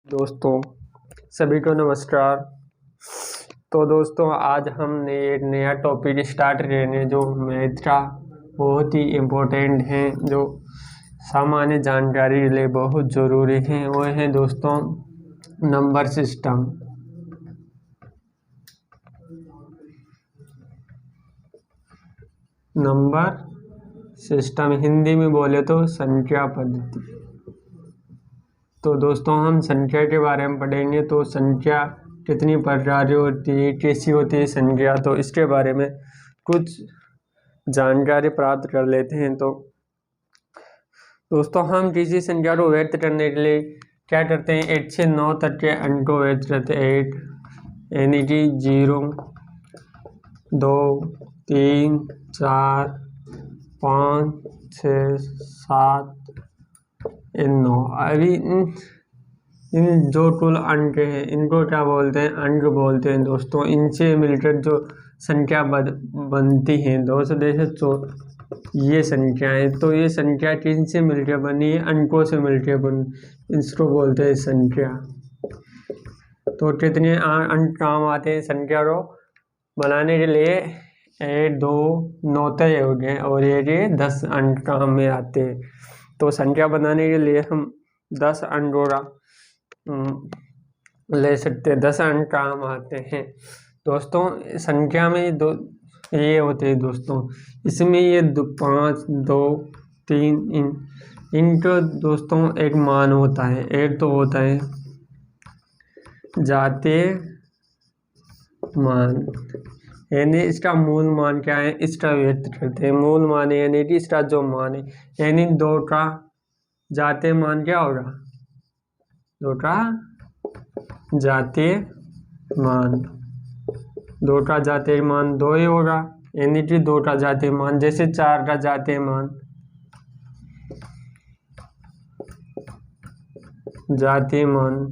दोस्तों सभी को नमस्कार। तो दोस्तों आज हमने एक नया टॉपिक स्टार्ट करने जो मैथ का बहुत ही इम्पोर्टेंट है, जो सामान्य जानकारी के लिए बहुत ज़रूरी है। वो है दोस्तों number system. Number system Hindi में बोले तो संख्या पद्धति। तो दोस्तों हम संख्या के बारे में पढ़ेंगे। तो संख्या कितनी प्रकार की होती है, कैसी होती है संख्या, तो इसके बारे में कुछ जानकारी प्राप्त कर लेते हैं। तो दोस्तों हम किसी संख्या को व्यक्त करने के लिए क्या करते हैं, 1 से 9 तक के अंक को व्यक्त करते हैं। 8 यानी कि 0, 2, 3, 4, 5, 6, 7, 9। अभी इन जो कुल अंक हैं इनको क्या बोलते हैं, अंक बोलते हैं दोस्तों। इनसे मिलकर जो संख्या बनती है दोस्तों, जैसे ये संख्या है, तो ये संख्या किन से मिलकर बनी है, अंकों से मिलकर बनी, इसको बोलते हैं संख्या। तो कितने अंक काम आते हैं संख्या को बनाने के लिए, 1, 2, 9 तय हो गए और ये 10 अंक काम में आते हैं। तो संख्या बनाने के लिए हम 10 अंकों का ले सकते हैं, 10 अंक काम आते हैं दोस्तों। संख्या में दो ये होते हैं दोस्तों, इसमें ये 5, 2, 3 इनका दोस्तों एक मान होता है। एक तो होता है जातीय मान, यानी इसका मूल मान क्या है, इसका व्यक्त करते हैं। मूल मान यानी कि इसका जो मान है, यानी 2 का जातीय मान क्या होगा, 2 का जातीय मान, 2 का जातीय मान 2 ही होगा, यानी कि 2 का जातीय मान। जैसे 4 का जातीय मान, जातीय मान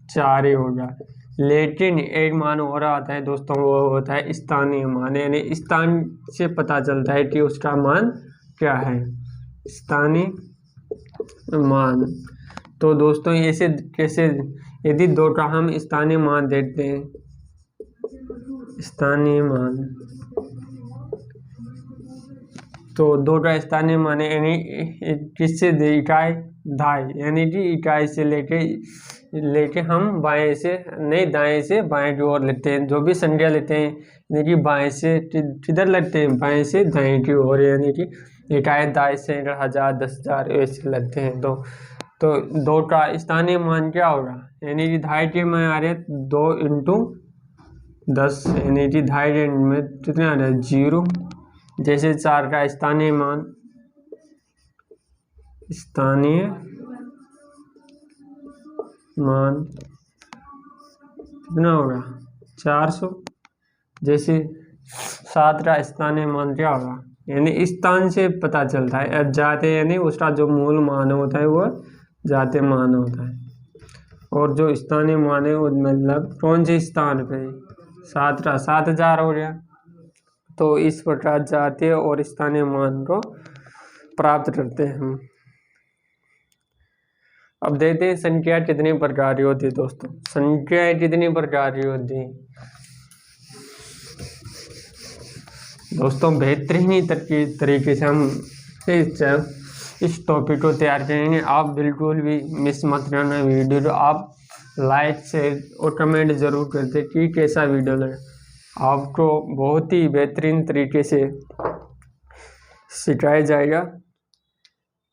4 ही होगा। लेकिन एक मान और आता है दोस्तों, वो होता है स्थानीय मान, यानी स्थान से पता चलता है कि उसका मान क्या है, स्थानीय मान। तो दोस्तों ऐसे कैसे, यदि 2 का हम स्थानीय मान देखते हैं, स्थानीय मान, तो 2 का स्थानीय मान यानी किससे, इकाई दाई, यानी कि इकाई से लेके हम बाएं से नहीं दाएं से बाएं की ओर लेते हैं। जो भी संख्या लेते हैं यानी कि बाएं से किधर लगते हैं, बाएं से दाएं की ओर, यानी कि इकाई दाई से 1000, 10,000 ऐसे लगते हैं। तो 2 का स्थानीय मान क्या होगा, यानी कि ढाई के में आ रहे 2 × 10, यानी कि ढाई में कितने आ रहे हैं, 0। जैसे 4 का स्थानीय मान, स्थानीय मान कितना होगा, 400। जैसे 7 का स्थानीय मान क्या होगा, यानी स्थान से पता चलता है। अब जाते यानी उसका जो मूल मान होता है वो जाते मान होता है, और जो स्थानीय मान है वो मतलब कौन से स्थान पे, 7 का 7000 हो गया। तो इस प्रकार जातीय और स्थानीय मान को प्राप्त करते हैं हम। अब देखते हैं संख्या कितनी प्रकार की होती है दोस्तों। संख्याएं कितनी प्रकार की होती है दोस्तों, बेहतरीन तरीके से हम इस टॉपिक को तैयार करेंगे। आप बिल्कुल भी मिस मत करना वीडियो को। आप लाइक शेयर और कमेंट जरूर करते कि कैसा वीडियो लगे। आपको बहुत ही बेहतरीन तरीके से सिखाया जाएगा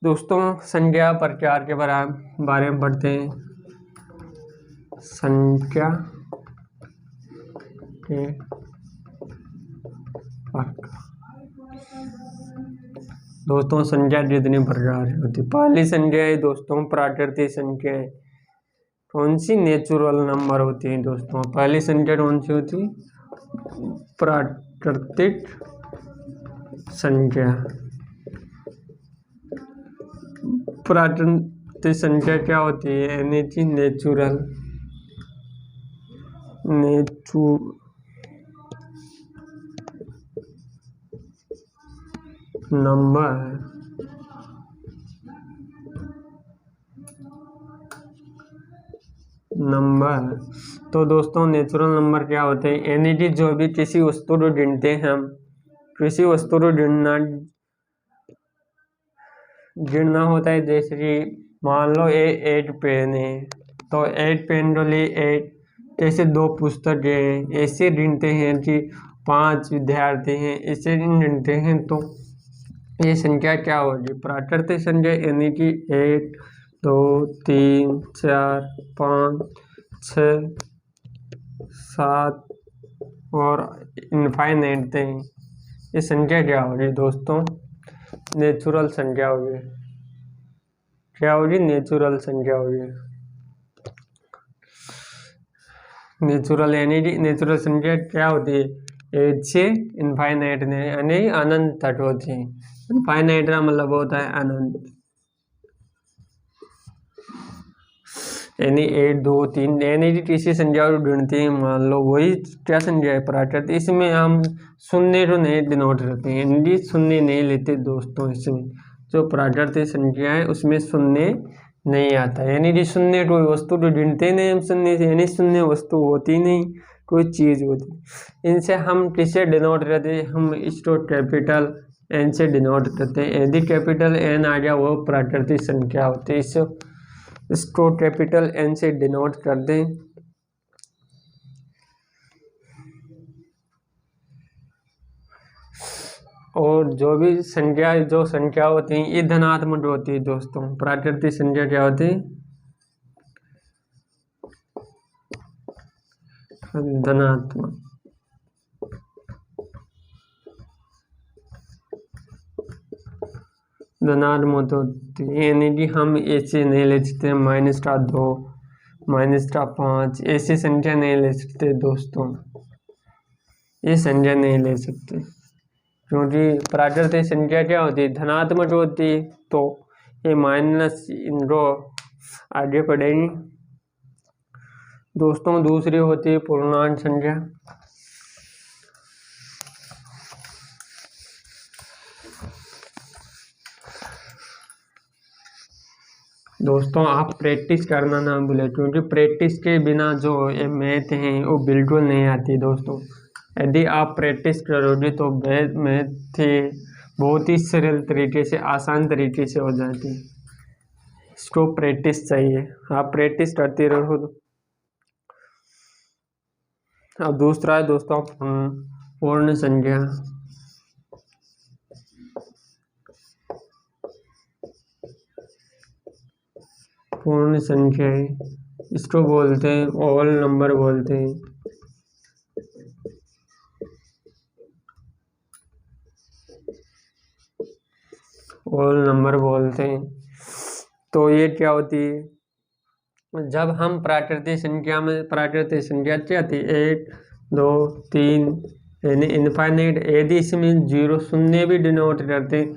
दोस्तों। संख्या प्रकार के बारे में पढ़ते हैं। संख्या के दोस्तों, संख्या कितने प्रकार की होती है। पहली संख्या है दोस्तों प्राकृतिक संख्या है। कौन सी, नेचुरल नंबर होती है दोस्तों। पहली संख्या कौन सी होती है, प्राकृतिक संख्या। प्राकृतिक संख्या क्या होती है, यानी कि नेचुरल नंबर नंबर। तो दोस्तों नेचुरल नंबर क्या होते हैं? यानी जो भी किसी वस्तु को गिनते हैं हम, किसी वस्तु को गिनना होता है। जैसे कि मान लो 8 पेन है, तो 8 पेन को लिए 8, जैसे 2 पुस्तक है, ऐसे गिनते हैं कि 5 विद्यार्थी हैं, ऐसे गिनते हैं। तो ये संख्या क्या होगी? प्राकृतिक संख्या, यानी कि 1 2 3 4 5 6 7 और इनफाइनाइट है। ये संख्या क्या होगी दोस्तों? नेचुरल संख्या होगी। क्या होगी? नेचुरल संख्या होगी। नेचुरल यानी कि नेचुरल संख्या क्या होती है? 8 से इनफाइनाइट यानी अनंत तक होती है। इनफाइनाइट का मतलब होता है अनंत, यानी 1 2 3, यानी कि किसी संख्या को गिनते हैं। मान लो वही क्या संख्या है? प्राकृतिक। इसमें हम शून्य को नहीं डिनोट करते हैं, यानी शून्य नहीं लेते दोस्तों। इसमें जो प्राकृतिक संख्या है उसमें शून्य नहीं आता, यानी कि शून्य कोई वस्तु को गिनते नहीं हम शून्य से, यानी शून्य वस्तु होती नहीं, कोई चीज होती। इनसे हम किसे डिनोट करते हैं? हम इसको कैपिटल एन से डिनोट करते हैं। यदि कैपिटल एन आ गया वो प्राकृतिक संख्या होती है। इसको कैपिटल एन से डिनोट कर दें। और जो भी संख्या होती है ये धनात्मक होती है दोस्तों। प्राकृतिक संख्या क्या होती है? धनात्मक। धनात्मक होती है, यानी कि हम ऐसे नहीं ले सकते -2 -5, ऐसी संख्या नहीं ले सकते दोस्तों। ये संख्या नहीं ले सकते क्योंकि प्राकृतिक संख्या क्या होती है? धनात्मक होती है। तो ये माइनस इनको आगे पढ़ेंगे दोस्तों। दूसरी होती है पूर्णांक संख्या। दोस्तों आप प्रैक्टिस करना ना भूलें, क्योंकि प्रैक्टिस के बिना जो ये मैथ है वो बिल्कुल नहीं आती दोस्तों। यदि आप प्रैक्टिस करोगे तो मैथ बहुत ही सरल तरीके से, आसान तरीके से हो जाती है। इसको प्रैक्टिस चाहिए, आप प्रैक्टिस करते रहो। अब दूसरा है दोस्तों पूर्ण संख्या। पूर्ण संख्या है, इसको बोलते हैं ऑल नंबर बोलते हैं। ऑल नंबर बोलते हैं। तो ये क्या होती है? जब हम प्राकृतिक संख्या क्या थी? 1 2 3, यानी इनफाइनाइट। यदि इसमें 0 शून्य भी डिनोट करते हैं,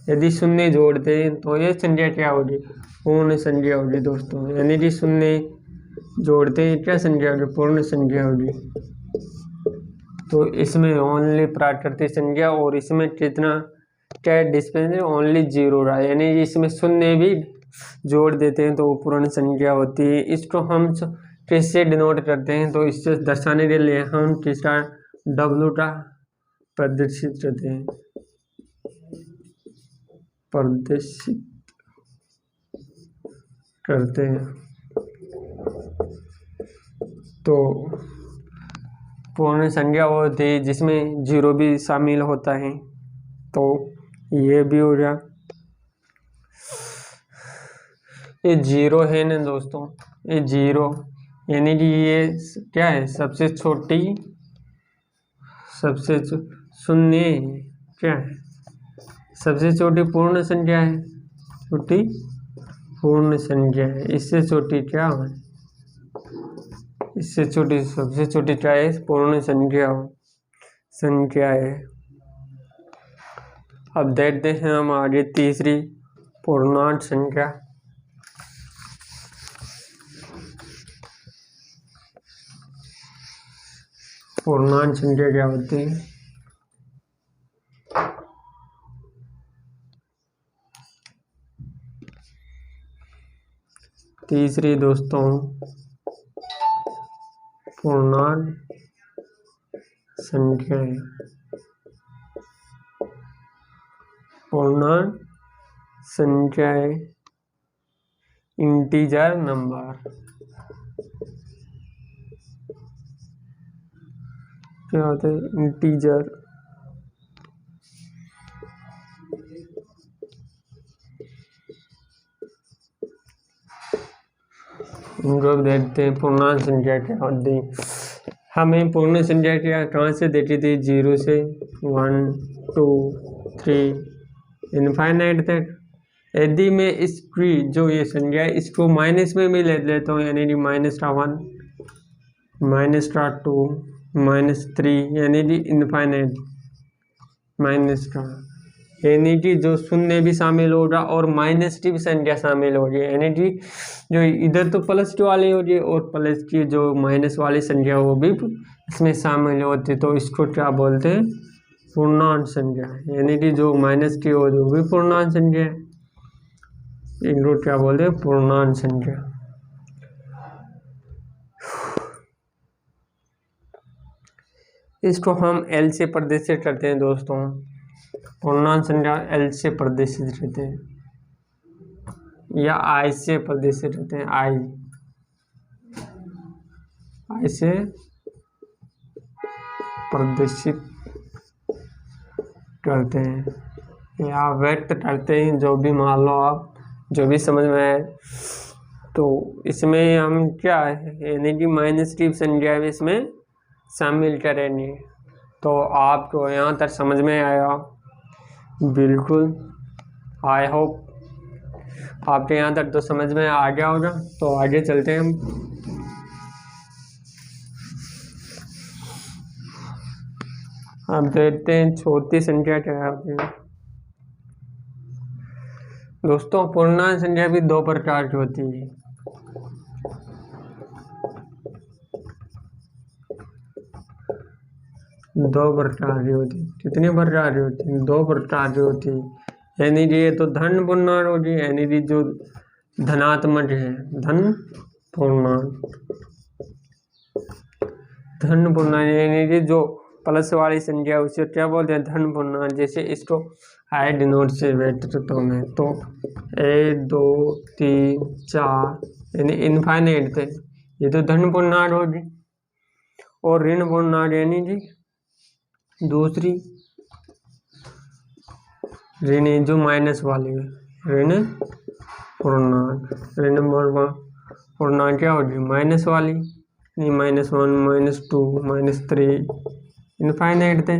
यदि शून्य जोड़ते हैं तो ये संख्या क्या होगी? पूर्ण संख्या होगी दोस्तों। यानी कि शून्य जोड़ते हैं क्या संख्या होगी? पूर्ण संख्या होगी। तो इसमें ओनली प्राकृतिक संख्या और इसमें कितना क्या डिस्टेंस है? ओनली 0 रहा, यानी इसमें शून्य भी जोड़ देते हैं तो वो पूर्ण संख्या होती है। इसको हम किससे डिनोट करते हैं? तो इससे दर्शाने के लिए हम किसका W का प्रदर्शित करते हैं, प्रदर्शित करते हैं। तो पूर्ण संख्या वो होती है जिसमें 0 भी शामिल होता है। तो ये भी हो गया। ये 0 है ना दोस्तों, ये 0 यानी कि ये क्या है? सबसे छोटी, सबसे शून्य क्या है? सबसे छोटी पूर्ण संख्या है, छोटी पूर्ण संख्या है। इससे छोटी क्या है? इससे छोटी, सबसे छोटी क्या है? पूर्ण संख्या है। अब देखते हैं हम आगे तीसरी पूर्णांक संख्या। पूर्णांक संख्या क्या होती है? तीसरी दोस्तों पूर्णांक संख्याएं, पूर्णांक संख्याएं, इंटीजर नंबर। क्या होता है इंटीजर? ग्रुप देखते हैं पूर्णांक संख्या क्या होती है। हमें पूर्ण संख्या क्या कहाँ से देती थी? 0 से 1 2 3 इनफाइनाइट तक। यदि मैं इसकी जो ये संख्या है इसको माइनस में भी ले लेता हूँ, यानी कि -1 -2 -3, यानी कि इनफाइनाइट -, यानी कि जो शून्य भी शामिल होगा और माइनस की भी संख्या शामिल होगी, यानी कि जो इधर तो प्लस की वाली होगी और प्लस की जो माइनस वाली संख्या वो भी इसमें शामिल होती है। तो इसको क्या बोलते हैं? पूर्णांक संख्या। यानी कि जो माइनस की होगी वो भी पूर्णांक संख्या है, इनको क्या बोलते हैं? पूर्णांक संख्या। इसको हम एल से प्रदर्शित करते हैं दोस्तों। पूर्णांक संख्या एल से प्रदर्शित रहते हैं या आई से प्रदर्शित रहते हैं। आई से प्रदर्शित करते हैं या व्यक्त करते हैं, जो भी मान लो आप, जो भी समझ में आए। तो इसमें हम क्या है, यानी कि माइनस की संख्या भी इसमें शामिल करेंगे। तो आपको यहाँ तक समझ में आया? बिल्कुल, आई होप आपके यहाँ तक तो समझ में आ गया होगा। तो आगे चलते हैं हम। अब देखते हैं चौथी संख्या क्या होती है। दोस्तों पूर्णांक संख्या भी दो प्रकार की होती है। दो प्रकार की होती है। कितनी प्रकार की होती है? दो प्रकार की होती है। यानी कि ये तो धन पूर्णांक होगी, यानी कि जो धनात्मक है, धन पूर्णांक। धन पूर्णांक यानी कि जो प्लस वाली संख्या उसे क्या बोलते हैं? धन पूर्णांक। जैसे इसको आई डिनोट से व्यक्त करता हूँ मैं, तो 1 2 3 4 यानी इनफाइनाइट थे, ये तो धन पूर्णांक होगी। और ऋण पूर्णांक यानी कि दूसरी ऋण जो माइनस वाली है, ऋण पूर्णांक। ऋण पूर्णांक क्या होगी? माइनस वाली, नहीं -1 -2 -3 इनफाइनाइट थे।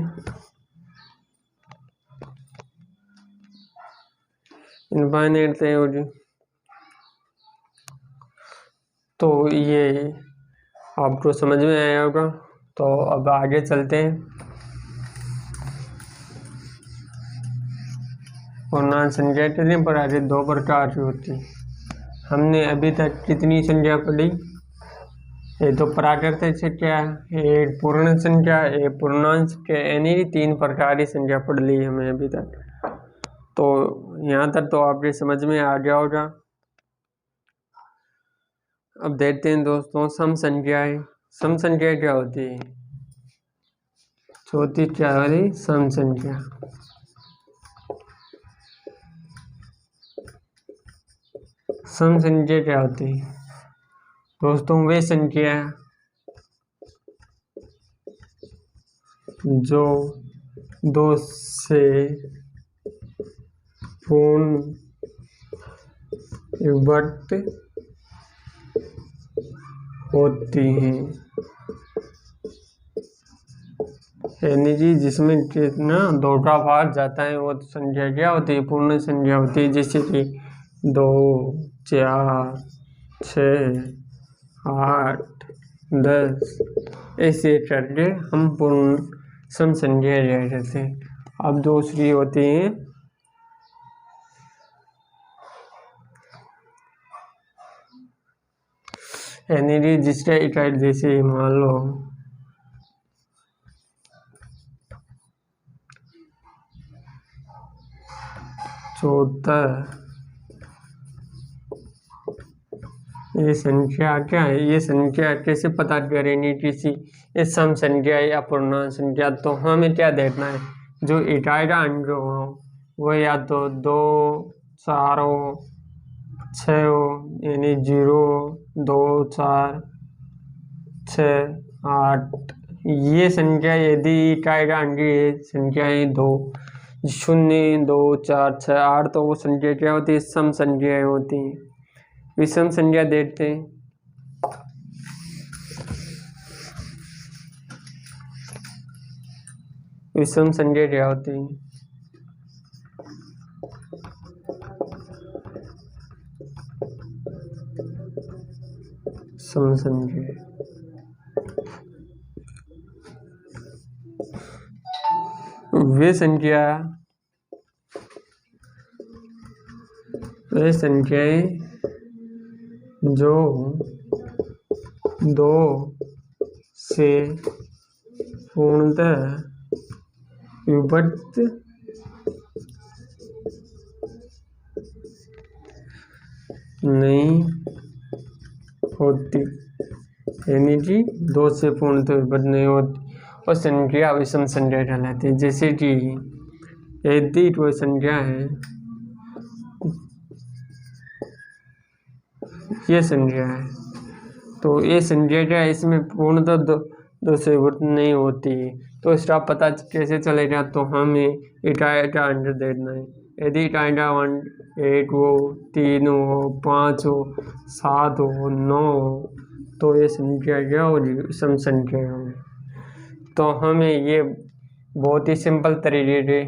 इनफाइनाइट थे होगी। तो ये आपको समझ में आया होगा। तो अब आगे चलते हैं। पूर्णांक संख्या कितनी प्रकार की? दो प्रकार की होती है। हमने अभी तक कितनी संख्या पढ़ी? ये तो प्राकृतिक संख्या, एक पूर्ण संख्या, एक पूर्णांक संख्या, यानी 3 प्रकार की संख्या पढ़ ली हमें अभी तक। तो यहाँ तक तो आपके समझ में आ गया होगा। अब देखते हैं दोस्तों सम संख्याएं। सम संख्या क्या होती है? चौथी क्या वाली? सम संख्या। सम संख्या क्या होती है दोस्तों? वे संख्या जो दो से पूर्ण विभक्त होती हैं, यानी कि जिसमें कितना दो का भाग जाता है वो संख्या क्या होती है? पूर्ण संख्या होती है। जैसे कि 2 4 6 8 10 ऐसे करके हम पूर्ण सम संख्या लिया करते हैं। अब दूसरी होती है यानी कि जिसका इकाई, जैसे मान लो चौथा ये संख्या क्या है, ये संख्या कैसे पता करेंगे किसी ये सम संख्या या पूर्णांक संख्या? तो हमें क्या देखना है, जो इकाई अंक हो वो या तो 2 4 हो, 6 हो, यानी 0 2 4 6 8। ये संख्या यदि इकाई अंक संख्याएं 2 0 2 4 6 8, तो वो संख्या क्या होती है, सम संख्याएं होती हैं। विषम संख्या देखते हैं। विषम संख्या क्या होती है? सम संख्या वे संख्याएं जो 2 से पूर्णतः विभक्त नहीं होती, यानी कि 2 से पूर्णतः विभक्त नहीं होती, और संख्या विषम संख्या कहलाती है। जैसे कि यदि कोई संख्या है, ये संख्या है, तो ये संख्या क्या है, इसमें पूर्णतः 2 से विभक्त नहीं होती है। तो इसका पता कैसे चलेगा, तो हमें इकाई का अंक देखना है। यदि इकाई का अंक 1 हो, 3 हो, 5 हो, 7 हो, 9 हो, तो ये संख्या क्या होगी, विषम संख्या होगी। तो हमें ये बहुत ही सिंपल तरीके के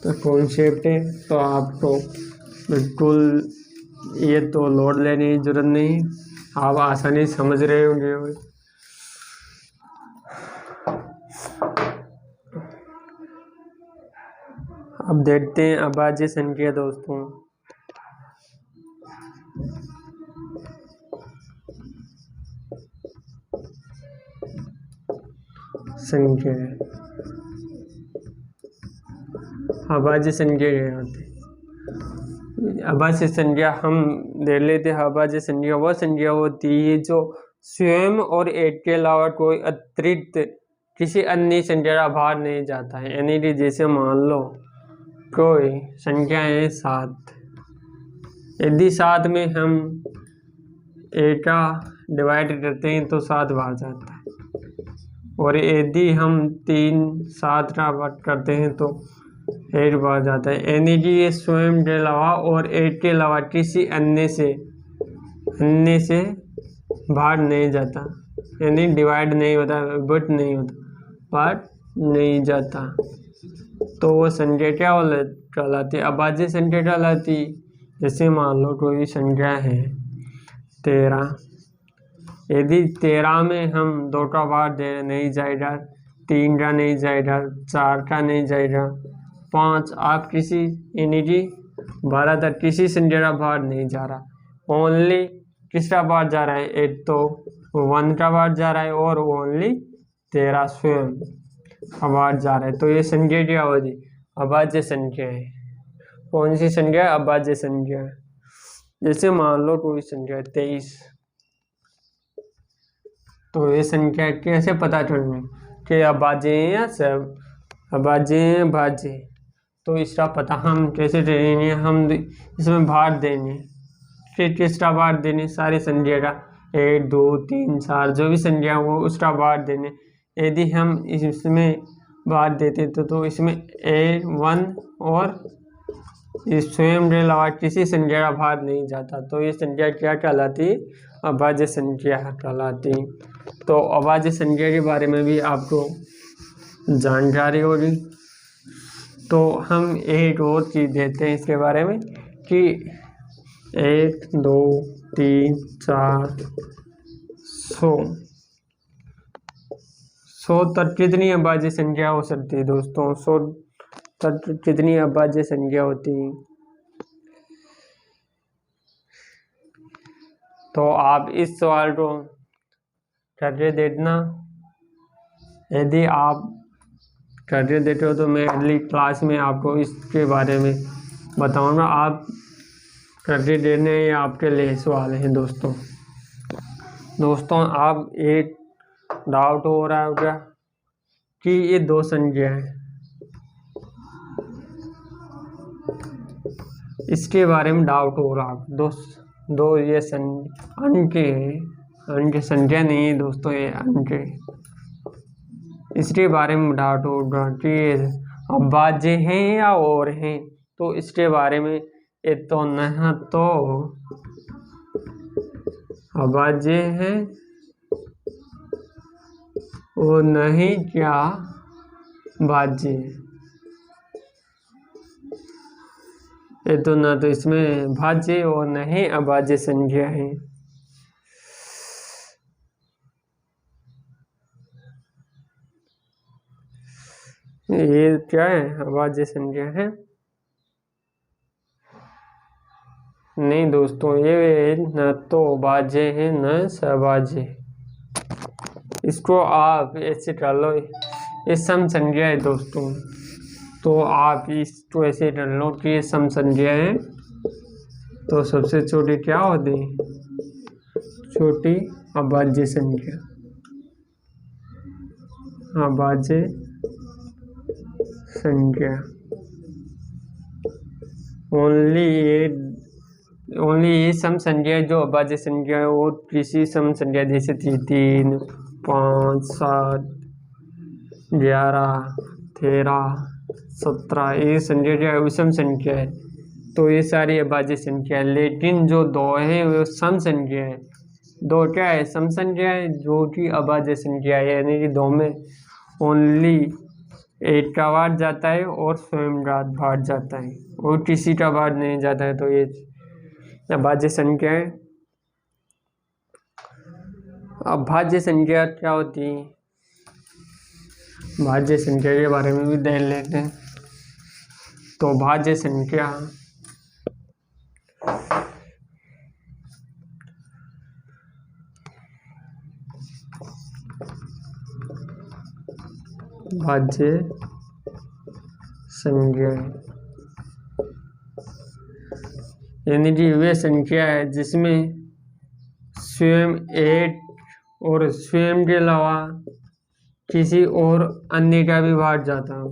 तो कॉन्सेप्ट है, तो आपको बिल्कुल ये तो लोड लेने की जरूरत नहीं, आप आसानी से समझ रहे होंगे। अब देखते हैं अभाज्य संख्या दोस्तों। संख्या अभाज्य संख्या क्या होती है? अभाज्य संख्या हम देख लेते हैं। अभाज्य संख्या वह संख्या होती है जो स्वयं और एक के अलावा कोई अतिरिक्त किसी अन्य संख्या का भार नहीं जाता है। यानी कि जैसे मान लो कोई संख्या है 7, यदि 7 में हम 1 का डिवाइड करते हैं तो 7 बाहर जाता है, और यदि हम 3 7 का भाग करते हैं तो 8 बाहर जाता है। यानी कि ये स्वयं के अलावा और 8 के अलावा किसी अन्य से भाग नहीं जाता, यानी डिवाइड नहीं होता, विभक्त नहीं होता, भाग नहीं जाता, तो वो संख्या क्या कहलाती है, अभाज्य संख्या कहलाती। जैसे मान लो कोई संख्या है 13, यदि 13 में हम 2 का भाग दे नहीं जाएगा, 3 का नहीं जाएगा, 4 का नहीं जाएगा, 5 आप किसी यानी कि 12 तक किसी संख्या का भाग नहीं जा रहा, ओनली किसका भाग जा रहा है, एक तो 1 का भाग जा रहा है और ओनली 13 स्वयं भाग जा रहा है। तो ये संख्या क्या होगी, अभाज्य संख्या है। कौन सी संख्या है, अभाज्य संख्या है। जैसे मान लो कोई संख्या 23, तो ये संख्या कैसे पता करनी कि अभाज्य है या सब अभाज्य है, भाज्य। तो इसका पता हम कैसे करेंगे, हम इसमें भाग देंगे, फिर किसका भाग देने, सारी संख्या का 1 2 3 4 जो भी संख्या हो उसका भाग देने। यदि हम इसमें भाग देते तो इसमें 1 और इस स्वयं के अलावा किसी संख्या का भाग नहीं जाता, तो ये संख्या क्या कहलाती, अभाज्य संख्या कहलाती। तो अभाज्य संख्या के बारे में भी आपको जानकारी होगी। तो हम एक और चीज़ देते हैं इसके बारे में कि 1 2 3 4 100 तक कितनी अभाज्य संख्या हो सकती है दोस्तों, 100 तक कितनी अभाज्य संख्या होती है। तो आप इस सवाल को करके देखना, यदि आप करके देते हो तो मैं अगली क्लास में आपको इसके बारे में बताऊंगा। आप करके देने ये आपके लिए सवाल है दोस्तों। आप एक डाउट हो रहा होगा कि ये दो संख्या है, इसके बारे में डाउट हो रहा है दो ये अंक है, अंक संख्या नहीं है दोस्तों, ये अंक है। इसके बारे में डाउट होगा कि अभाज्य हैं या और हैं, तो इसके बारे में ये तो न तो अभाज्य है और नहीं क्या भाज्य, ये तो ना तो इसमें भाज्य और नहीं अभाज्य संख्या है। ये क्या है? अभाज्य संख्या है? नहीं दोस्तों, ये न तो भाज्य है न सभाज्य। इसको आप ऐसे कर लो, ये सम संख्या है दोस्तों, तो आप इसको ऐसे कर लो कि ये सम संख्या है, तो सबसे छोटी क्या होती है? छोटी अभाज्य संख्या, अभाज्य संख्या। ओनली ये सम संख्या जो अभाज्य संख्या है वो किसी सम संख्या जैसे 3, 5, 7, 11, 13, 17 ये संख्या जो है विषम संख्या है, तो ये सारी अभाज्य संख्या है। लेकिन जो दो है वो सम संख्या है। दो क्या है? सम संख्या है, जो कि अभाज्य संख्या है, यानी कि दो में ओनली एक का भाग जाता है और स्वयं का भाग जाता है और किसी का भाग नहीं जाता है, तो ये अभाज्य संख्या है। अभाज्य संख्या क्या होती है? भाज्य संख्या के बारे में भी देख लेते हैं। तो भाज्य संख्या भाज्य संख्या यानी कि वे संख्या है जिसमें स्वयं एक और स्वयं के अलावा किसी और अन्य का भी भाग जाता हो,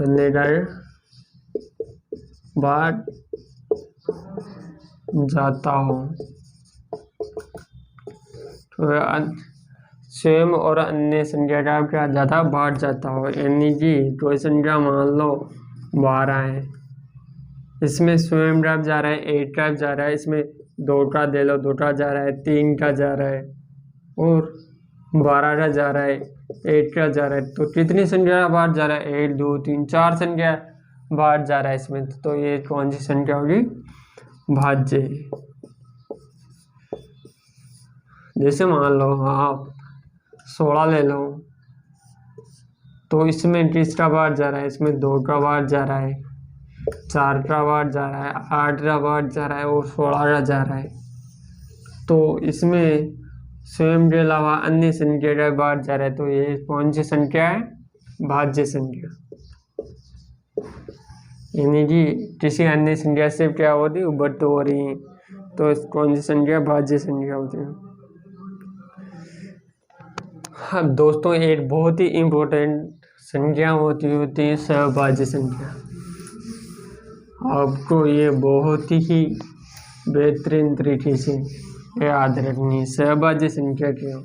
अन्य का भाग जाता हो, तो स्वयं और अन्य संख्या का क्या जाता भाग जाता हो। यानी कि कोई संख्या मान लो 12 है, इसमें स्वयं ड्राइव जा रहा है, 8 ड्राइव जा रहा है, इसमें 2 का दे लो, 2 का जा रहा है, 3 का जा रहा है और 12 का जा रहा है, 8 का जा रहा है, तो कितनी संख्या बाहर जा रहा है? 1, 2, 3, 4 संख्या बाहर जा रहा है इसमें, तो ये कौन सी संख्या होगी? भाज्य। जैसे मान लो आप 16 ले लो, तो इसमें किसका बाहर जा रहा है? इसमें 2 का बाहर जा रहा है, 4 का बाहर जा रहा है, 8 का बाहर जा रहा है और 16 का जा रहा है, तो इसमें स्वयं के अलावा अन्य संख्या का बाहर जा रहा है, तो ये कौन सी संख्या है? भाज्य संख्या। यानी कि किसी अन्य संख्या से क्या होती है? उभरती हो रही है, तो कौन सी संख्या? भाज्य संख्या होती है। हाँ दोस्तों, एक बहुत ही इम्पोर्टेंट संख्या होती है सहभाज्य संख्या। आपको ये बहुत ही बेहतरीन तरीके से याद रखनी। सहभाज्य संख्या क्या?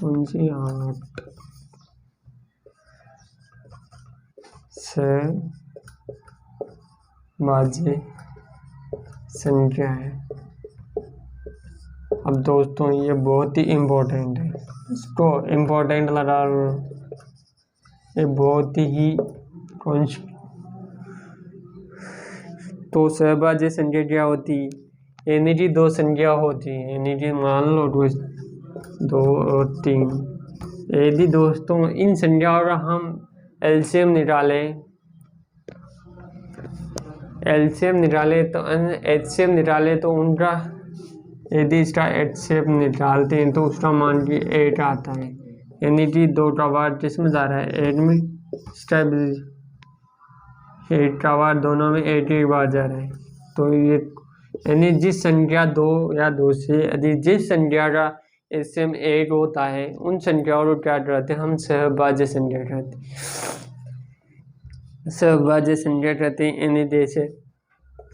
कौन सी? 8 सहभाज्य संख्या है। अब दोस्तों ये बहुत ही इम्पोर्टेंट है, इसको इम्पोर्टेंट लगा लो, ये बहुत ही कौन सी? तो सहभाज्य संख्या क्या होती है? यानी कि 2 संख्या होती है, यानी कि मान लो 2 और 3। यदि दोस्तों इन संख्याओं का हम एलसीएम निकालें एलसीएम निकाले तो एचसीएफ निकाले तो उनका यदि इसका एचसीएफ निकालते हैं तो उसका मान की 8 आता है, यानी कि 2 का वार किसमें जा रहा है 8 में, स्टेप 8 का वार दोनों में 8 बार जा रहा है। तो ये यानी जिस संख्या 2 या 2 से अधिक जिस संख्या का एचसीएफ 8 होता है उन संख्याओं को क्या कहते हैं हम सहभाज्य संख्या कहते हैं। सहभाज्य संख्या कहते हैं यानी जैसे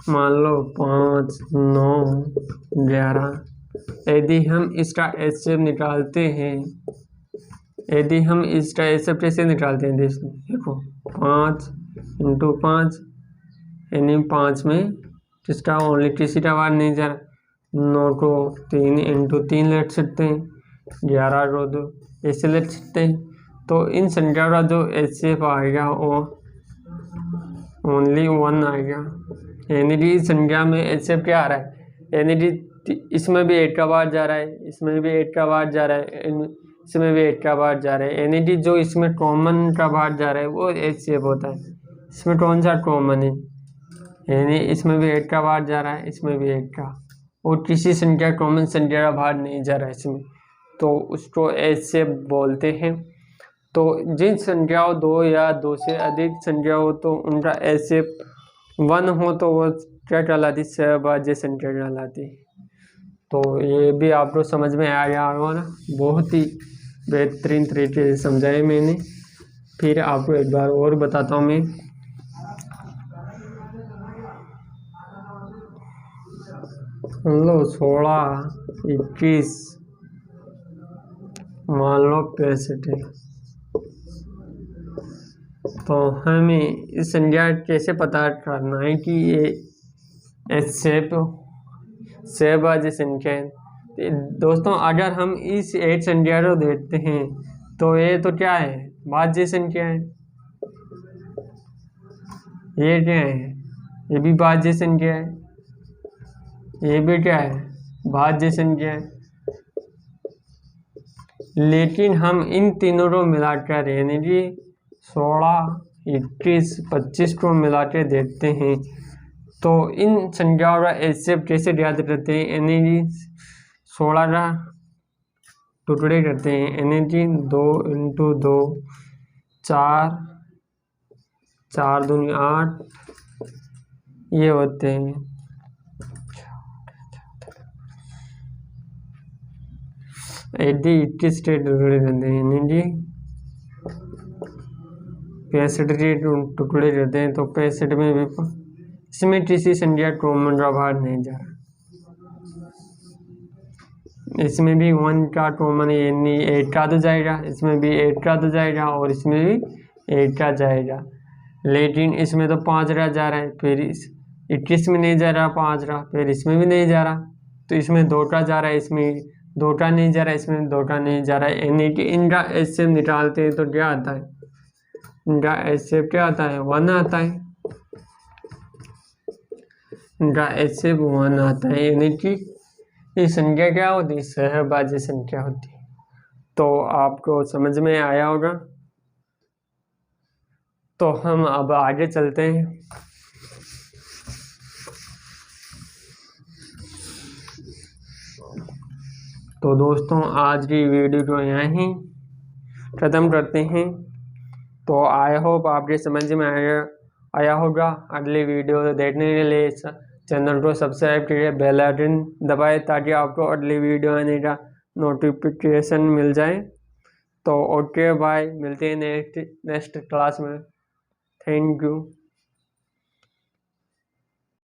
मान लो 5, 9, 11, यदि हम इसका एचसीएफ निकालते हैं, यदि हम इसका एचसीएफ कैसे निकालते हैं देखो 5 × 5 यानी 5 में किसका ओनली किसी का वार नहीं जा रहा, 9 को 3 × 3 लिख सकते हैं, 11 को 2 ऐसे लिख सकते हैं। तो इन संख्या का जो एचसीएफ आएगा वो ओनली 1 आएगा, यानी कि इस संख्या में एचसीएफ क्या आ रहा है, यानी कि इसमें भी 8 का वार जा रहा है, इसमें भी 8 का वार जा रहा है, इसमें भी 8 का वार जा रहा है, यानी कि जो इसमें कॉमन का वार जा रहा है वो एचसीएफ होता है। इसमें कौन सा कॉमन है, यानी इसमें भी 8 का वार जा रहा है, इसमें भी 8 का, और किसी संख्या कॉमन संख्या का वार नहीं जा रहा है इसमें, तो उसको एचसीएफ बोलते हैं। तो जिन संख्याओं 2 या 2 से अधिक संख्या हो तो उनका एचसीएफ 1 हो तो वो क्या कहलाती, सहभाज्य संख्या कहलाती। तो ये भी आपको समझ में आया होगा ना, बहुत ही बेहतरीन तरीके से समझाया मैंने। फिर आपको एक बार और बताता हूँ मैं। लो 16, 21, मान लो 65 है, तो हमें इस संख्या कैसे पता करना है कि ये एचसीएफ सहभाज्य संख्या है। दोस्तों अगर हम इस 8 संख्या को देखते हैं तो ये तो क्या है, भाज्य संख्या है, ये क्या है, ये भी भाज्य संख्या है, ये भी क्या है, भाज्य संख्या है। लेकिन हम इन तीनों को मिलाकर यानी कि 16, 21, 25 को मिला के देखते हैं तो इन संख्याओं का एचसीएफ कैसे ज्ञात करते हैं, यानी कि 16 का टुकड़े करते हैं, यानी कि 2 × 2 4, 4 दूनी 8 ये होते हैं। यदि 21 के टुकड़े करते हैं यानी कि 65 के टुकड़े करते हैं तो 65 में भी इसमें किसी संख्या कॉमन का भार नहीं जा रहा, इसमें भी 1 का कॉमन है यानी 8 का तो जाएगा, इसमें भी 8 का तो जाएगा और इसमें भी 8 का जाएगा। लेकिन इसमें तो 5 का जा रहा है, फिर इस 21 में नहीं जा रहा 5 का, फिर इसमें भी नहीं जा रहा, तो इसमें 2 का जा रहा है, इसमें 2 का नहीं जा रहा है, इसमें 2 का नहीं जा रहा है, यानी कि इनका एचसीएफ निकालते हैं तो क्या आता है, इनका एचसीएफ क्या आता है 1 आता है, इनका एचसीएफ 1 आता है, यानी कि ये संख्या क्या होती है, सहभाज्य संख्या होती है। तो आपको समझ में आया होगा। तो हम अब आगे चलते हैं। तो दोस्तों आज की वीडियो को यहाँ ही ख़त्म करते हैं। तो आई होप आपके समझ में आया होगा। अगली वीडियो देखने के लिए चैनल को सब्सक्राइब करिए, बेल आइकन दबाएं ताकि आपको अगली वीडियो आने का नोटिफिकेशन मिल जाए। तो ओके बाय, मिलते हैं नेक्स्ट क्लास में। Thank you.